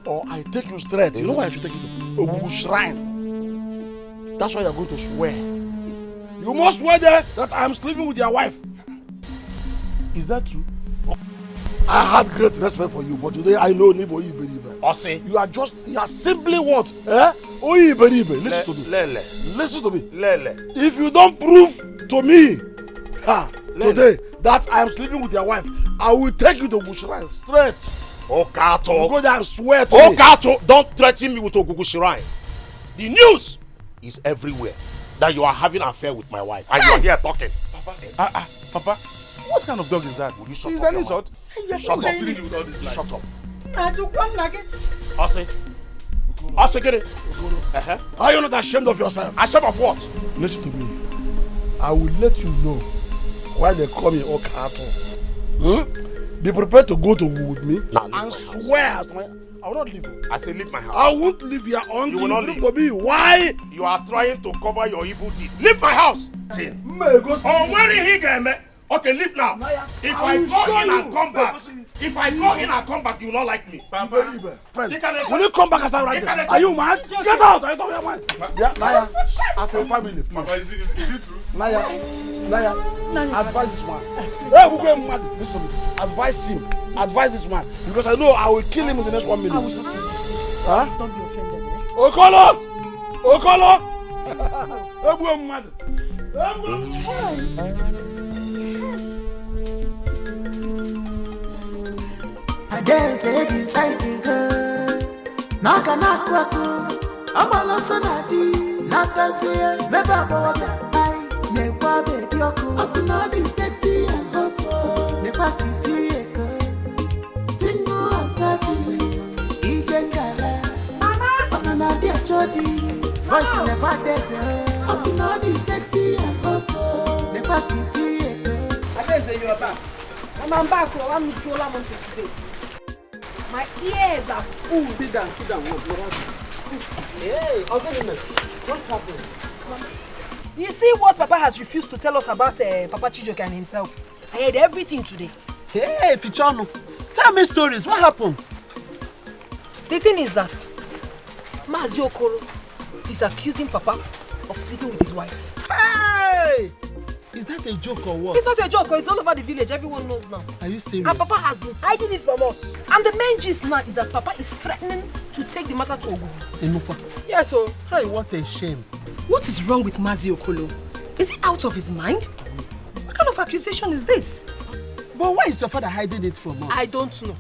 [SPEAKER 13] or I take you straight. You know why I should take you to Ogugu Shrine? That's why you're going to swear. You must swear there that I'm sleeping with your wife. Is that true? I had great respect for you, but today I know Nibo Iberibe.
[SPEAKER 5] Ose.
[SPEAKER 13] You are simply what? Oyi Iberibe. Listen to me.
[SPEAKER 5] Lele.
[SPEAKER 13] Listen to me.
[SPEAKER 5] Lele.
[SPEAKER 13] If you don't prove to me today that I am sleeping with your wife, I will take you to Bushrine straight.
[SPEAKER 5] Okato.
[SPEAKER 13] You go there and swear to me.
[SPEAKER 5] Okato, don't threaten me with Ogugu Shrine. The news is everywhere that you are having an affair with my wife, and you are here talking.
[SPEAKER 13] Papa, what kind of dog is that?
[SPEAKER 5] Will you shut
[SPEAKER 13] Is
[SPEAKER 5] up?
[SPEAKER 13] an insult?
[SPEAKER 5] Shut up, please. Shut up.
[SPEAKER 12] Now to come like it.
[SPEAKER 5] Ose. I'll get it.
[SPEAKER 13] Are you not ashamed of yourself?
[SPEAKER 5] Ashamed of what?
[SPEAKER 13] Listen to me. I will let you know why they call me Okato. Be prepared to go to war with me and swear I will not leave you.
[SPEAKER 5] I say leave my house.
[SPEAKER 13] I won't leave here until
[SPEAKER 5] you will not leave.
[SPEAKER 13] To me. Why?
[SPEAKER 5] You are trying to cover your evil deed. Leave my house.
[SPEAKER 13] Oh,
[SPEAKER 5] where is he going? Okay, leave now. If I go in and come back, you will not like me.
[SPEAKER 13] Friend, when you come back and start writing, are you mad? Get out! Are you talking about? Yeah, Naya, as a family, please.
[SPEAKER 8] Is it true?
[SPEAKER 13] Naya, advise this man. Hey, we're going mad. Listen to me. Advise him. Advise this man. Because I know I will kill him in the next 1 minute. Huh?
[SPEAKER 3] Don't be offended, eh?
[SPEAKER 13] Okolo! Hey, we're mad.
[SPEAKER 1] I dare say beside this Naka Amala Sanadi Nata say Beba Boga Nekwa baby Oko Asinadi sexy and hot Nekwa sisi Single and sachi Igengala Anana dia chodi Voice nekwa dese Asinadi sexy and hot Nekwa sisi
[SPEAKER 6] I dare say you are back. I'm back for one Jola Monte today. My ears are full.
[SPEAKER 5] Sit down. Hey, what's happening?
[SPEAKER 6] You see what Papa has refused to tell us about Papa Chijoke and himself? I heard everything today.
[SPEAKER 5] Hey, Fichano, tell me stories. What happened?
[SPEAKER 6] The thing is that Mazi Okoro is accusing Papa of sleeping with his wife.
[SPEAKER 5] Hey! Is that a joke or what?
[SPEAKER 6] It's not a joke, it's all over the village. Everyone knows now.
[SPEAKER 5] Are you serious?
[SPEAKER 6] And Papa has been hiding it from us. And the main gist now is that Papa is threatening to take the matter to Ogun.
[SPEAKER 5] Enupa.
[SPEAKER 6] Yes, so.
[SPEAKER 5] Hey, what a shame.
[SPEAKER 3] What is wrong with Mazi Okolo? Is he out of his mind? What kind of accusation is this?
[SPEAKER 5] But why is your father hiding it from us?
[SPEAKER 6] I don't know.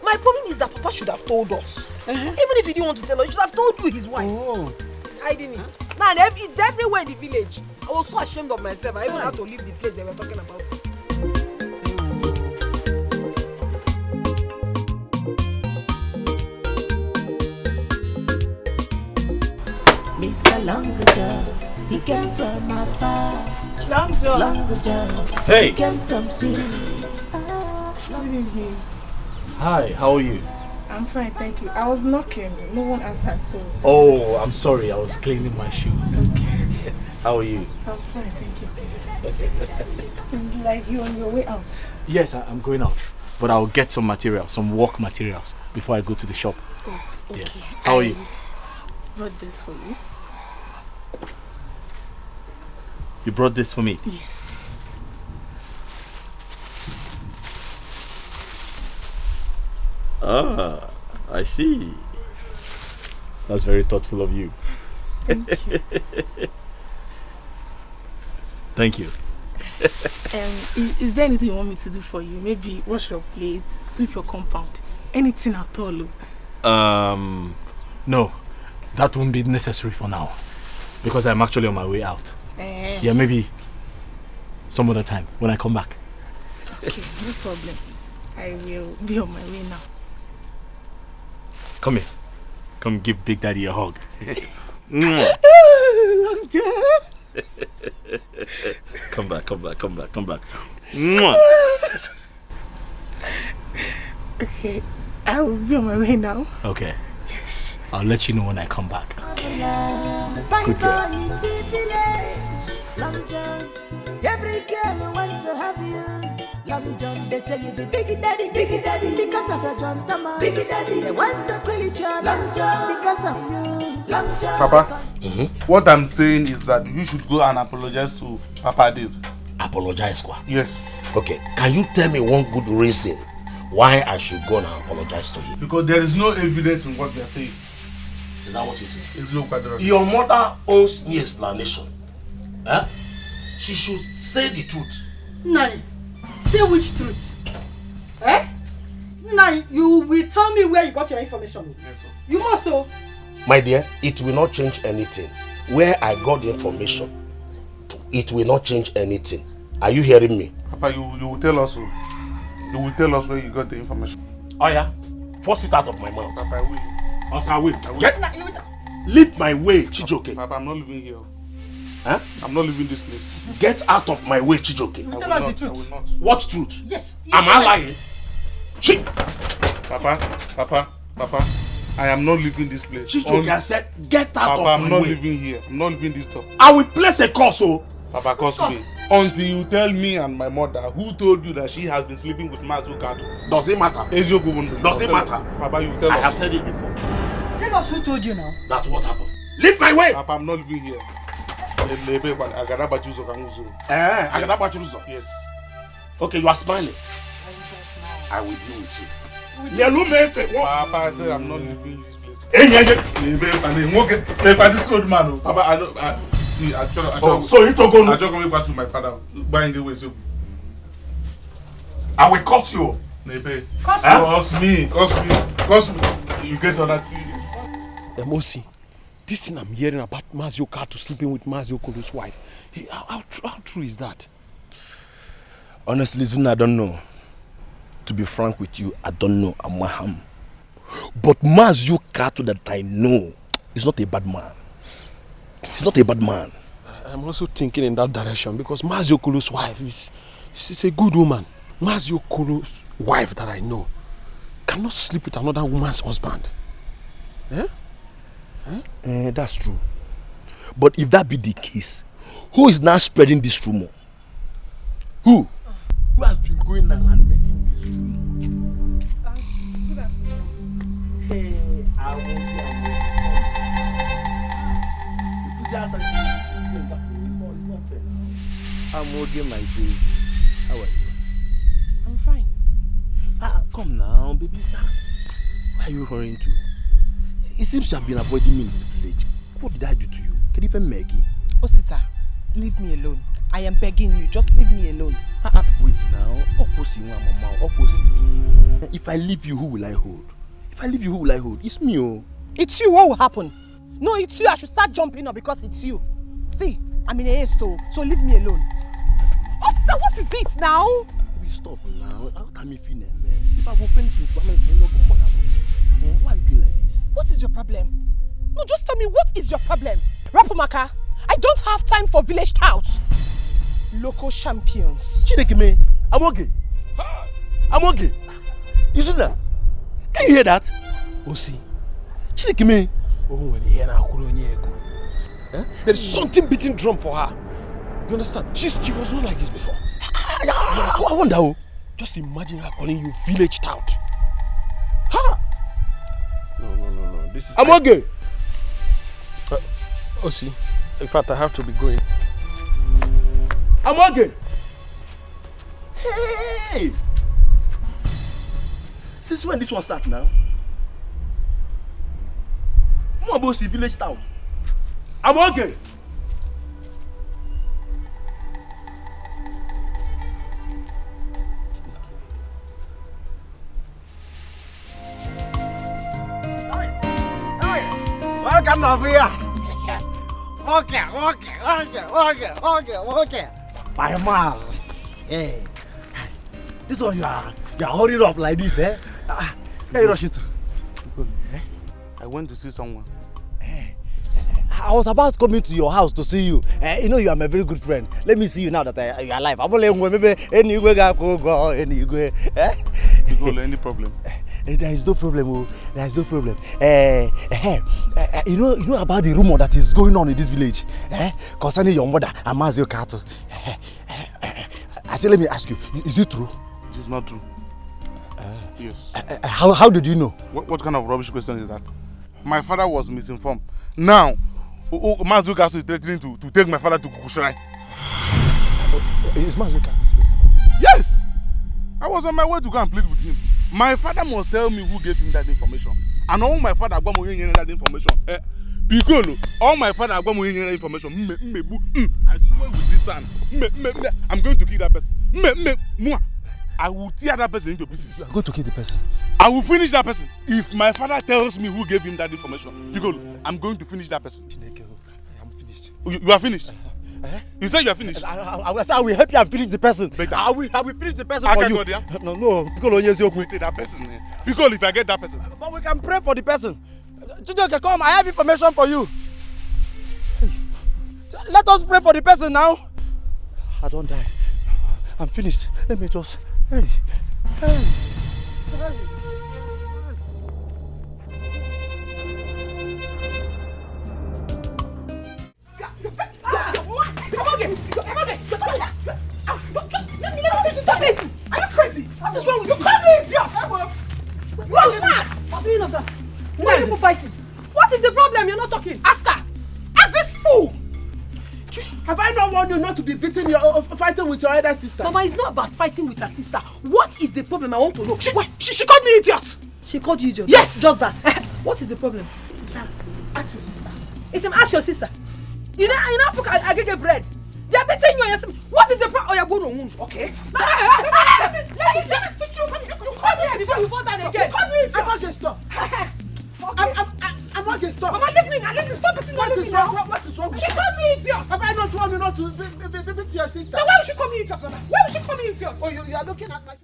[SPEAKER 6] My problem is that Papa should have told us. Even if he didn't want to tell us, he should have told you his wife.
[SPEAKER 5] Oh.
[SPEAKER 6] He's hiding it. Now, it's everywhere in the village. I was so ashamed of myself. I even had to leave the place they were talking about it.
[SPEAKER 1] Mr. Longajob, he came from afar. Longajob,
[SPEAKER 14] Hey.
[SPEAKER 1] he came from city.
[SPEAKER 14] Hi, how are you?
[SPEAKER 4] I'm fine, thank you. I was knocking. No one answered, so...
[SPEAKER 14] Oh, I'm sorry. I was cleaning my shoes.
[SPEAKER 4] Okay.
[SPEAKER 14] How are you?
[SPEAKER 4] I'm fine, thank you. It's like you're on your way out.
[SPEAKER 14] Yes, I'm going out. But I'll get some materials, some work materials, before I go to the shop.
[SPEAKER 4] Oh, okay.
[SPEAKER 14] Yes. How are you?
[SPEAKER 4] Brought this for you.
[SPEAKER 14] You brought this for me?
[SPEAKER 4] Yes.
[SPEAKER 14] Ah, I see. That's very thoughtful of you.
[SPEAKER 4] Thank you.
[SPEAKER 14] Thank you.
[SPEAKER 4] Is there anything you want me to do for you? Maybe wash your plates, sweep your compound, anything at all?
[SPEAKER 14] No, that won't be necessary for now, because I'm actually on my way out. Yeah, maybe some other time when I come back.
[SPEAKER 4] Okay, no problem. I will be on my way now.
[SPEAKER 14] Come here. Come give Big Daddy a hug. Come back.
[SPEAKER 4] Okay, I will be on my way now.
[SPEAKER 14] Okay. Yes. I'll let you know when I come back.
[SPEAKER 1] Good girl. Long John, every girl want to have you. Long John, they say you be big daddy, because of your John Thomas. Big daddy, they want to kill each other. Long John, because of you. Long John.
[SPEAKER 8] Papa, what I'm saying is that you should go and apologize to Papa Days.
[SPEAKER 9] Apologize, Kwa?
[SPEAKER 8] Yes.
[SPEAKER 9] Okay, can you tell me one good reason why I should go and apologize to him?
[SPEAKER 8] Because there is no evidence in what they are saying.
[SPEAKER 9] Is that what you think?
[SPEAKER 8] It's no quadra.
[SPEAKER 9] Your mother owns no explanation. Huh? She should say the truth.
[SPEAKER 12] Nai, say which truth? Eh? Nai, you will tell me where you got your information.
[SPEAKER 8] Yes, sir.
[SPEAKER 12] You must know.
[SPEAKER 9] My dear, it will not change anything. Where I got the information, it will not change anything. Are you hearing me?
[SPEAKER 8] Papa, you will tell us. You will tell us where you got the information.
[SPEAKER 9] Oh yeah? Force it out of my mouth.
[SPEAKER 8] Papa, I will.
[SPEAKER 9] Oscar, wait. Leave my way, Chijoke.
[SPEAKER 13] Papa, I'm not living here.
[SPEAKER 9] Huh?
[SPEAKER 13] I'm not leaving this place.
[SPEAKER 9] Get out of my way, Chijoke.
[SPEAKER 12] You will tell us the truth.
[SPEAKER 9] What truth?
[SPEAKER 12] Yes.
[SPEAKER 9] Am I lying?
[SPEAKER 13] Papa, I am not leaving this place.
[SPEAKER 9] Chijoke, I said, get out
[SPEAKER 13] Papa,
[SPEAKER 9] of my way.
[SPEAKER 13] I'm not living here. I'm not leaving this top.
[SPEAKER 9] I will place a curse, oh.
[SPEAKER 13] Papa, curse me. Until you tell me and my mother who told you that she has been sleeping with Mazukatu.
[SPEAKER 9] Does it matter?
[SPEAKER 13] Does
[SPEAKER 9] it matter?
[SPEAKER 13] Papa, you tell us.
[SPEAKER 9] I have said it before.
[SPEAKER 12] Tell us who told you now.
[SPEAKER 9] That's what happened. Leave my way!
[SPEAKER 13] Papa, I'm not living here.
[SPEAKER 9] Yes. Okay, you are smiling. I will deal with you.
[SPEAKER 13] Papa, I said I'm not leaving this place.
[SPEAKER 9] Papa,
[SPEAKER 13] this old man. Papa, I don't. See, I
[SPEAKER 9] so you to go.
[SPEAKER 13] I just come back to my father. Buying the way so.
[SPEAKER 9] I will curse you.
[SPEAKER 13] Curse me. You get on that tree.
[SPEAKER 5] Mosi, this thing I'm hearing about Mazio Kato sleeping with Mazio Kolo's wife. How true is that?
[SPEAKER 2] Honestly, Zuna, I don't know. To be frank with you, I don't know Amaham. But Mazio Kato that I know is not a bad man. He's not a bad man.
[SPEAKER 5] I'm also thinking in that direction because Mazio Kolo's wife she's a good woman. Mazio Kolo's wife that I know cannot sleep with another woman's husband. Eh?
[SPEAKER 2] That's true. But if that be the case, who is now spreading this rumor? Who? Who has been going around making this rumor?
[SPEAKER 10] Good afternoon.
[SPEAKER 2] Hey, I I'm okay, my baby. How are you?
[SPEAKER 10] I'm fine.
[SPEAKER 2] Come now, baby. Where are you hurrying to? It seems you have been avoiding me in this village. What did I do to you? Can you even Maggie?
[SPEAKER 7] Osita, leave me alone. I am begging you, just leave me alone.
[SPEAKER 2] Wait now. If I leave you, who will I hold? It's me, oh.
[SPEAKER 7] It's you, what will happen? No, it's you. I should start jumping up because it's you. See, I'm in a haste, so leave me alone. Osita, what is it now?
[SPEAKER 2] Baby, stop now. How can me feel, man? If I've offended you, why are you doing like this?
[SPEAKER 7] What is your problem? No, just tell me, what is your problem? Rapumaka, I don't have time for village touts. Local champions.
[SPEAKER 2] Chinekime, I'm okay. You see that? Can you hear that?
[SPEAKER 5] Osi.
[SPEAKER 2] Chinekime.
[SPEAKER 5] There is something beating drum for her. You understand? She was not like this before.
[SPEAKER 2] I wonder.
[SPEAKER 5] Just imagine her calling you village tout. No. This is.
[SPEAKER 2] I'm okay.
[SPEAKER 5] Osi, in fact, I have to be going.
[SPEAKER 2] I'm okay. Hey! Since when this one start now? I'm about to see village tout. I'm okay.
[SPEAKER 12] Welcome to here. Okay. My man. Hey. This one you are holding up like this, eh? Where you rushing to?
[SPEAKER 13] I went to see someone.
[SPEAKER 12] I was about coming to your house to see you. You know you are my very good friend. Let me see you now that you are alive. I'm only maybe any way go any way.
[SPEAKER 13] Any problem?
[SPEAKER 12] There is no problem. You know about the rumor that is going on in this village, concerning your mother Amazio Kato. I say, let me ask you, is it true?
[SPEAKER 13] It is not true. Yes.
[SPEAKER 12] How did you know?
[SPEAKER 13] What kind of rubbish question is that? My father was misinformed. Now, Mazio Kato is threatening to take my father to Kukushrine.
[SPEAKER 12] Is Mazio Kato serious about it?
[SPEAKER 13] Yes! I was on my way to go and plead with him. My father must tell me who gave him that information. And all my father got that information. Because all my father got that information. I swear with this son, I'm going to kill that person. I will tear that person into pieces.
[SPEAKER 12] You are going to kill the person?
[SPEAKER 13] I will finish that person. If my father tells me who gave him that information, because I'm going to finish that person.
[SPEAKER 12] I'm finished.
[SPEAKER 13] You are finished? You said you are finished.
[SPEAKER 12] I will help you and finish the person. I will finish the person for you.
[SPEAKER 13] No, because only you take that person. Because if I get that person.
[SPEAKER 12] But we can pray for the person. Chijoke, come. I have information for you. Hey. Let us pray for the person now. I don't die. I'm finished. Let me just... Hey. Hey. Hey.
[SPEAKER 6] Stop it! Are you crazy? What is wrong with you? You call me idiot! You are mad! What's the meaning of that? Why are people fighting? What is the problem? You're not talking. Ask her! Ask this fool!
[SPEAKER 5] Have I not warned you not to be beating your fighting with your elder sister?
[SPEAKER 6] Mama, it's not about fighting with her sister. What is the problem? I want to know. She called me idiot! She called you idiot? Yes! Just that. What is the problem? Sister, ask your sister. It's him, ask your sister. You know, I get bread. They're beating you and you're... What is the problem? Oh, you're going to wound, okay? Let me teach you. You call me before you fall down again. You call me idiot. I'm not going to stop. I'm not going to stop. Mama, leave me now. Leave me. Stop beating me. What is wrong? What is wrong? She called me idiot. Have I not warned you not to beat your sister? Then why would she call me idiot, Mama? Why would she call me idiot? Oh, you are looking at my...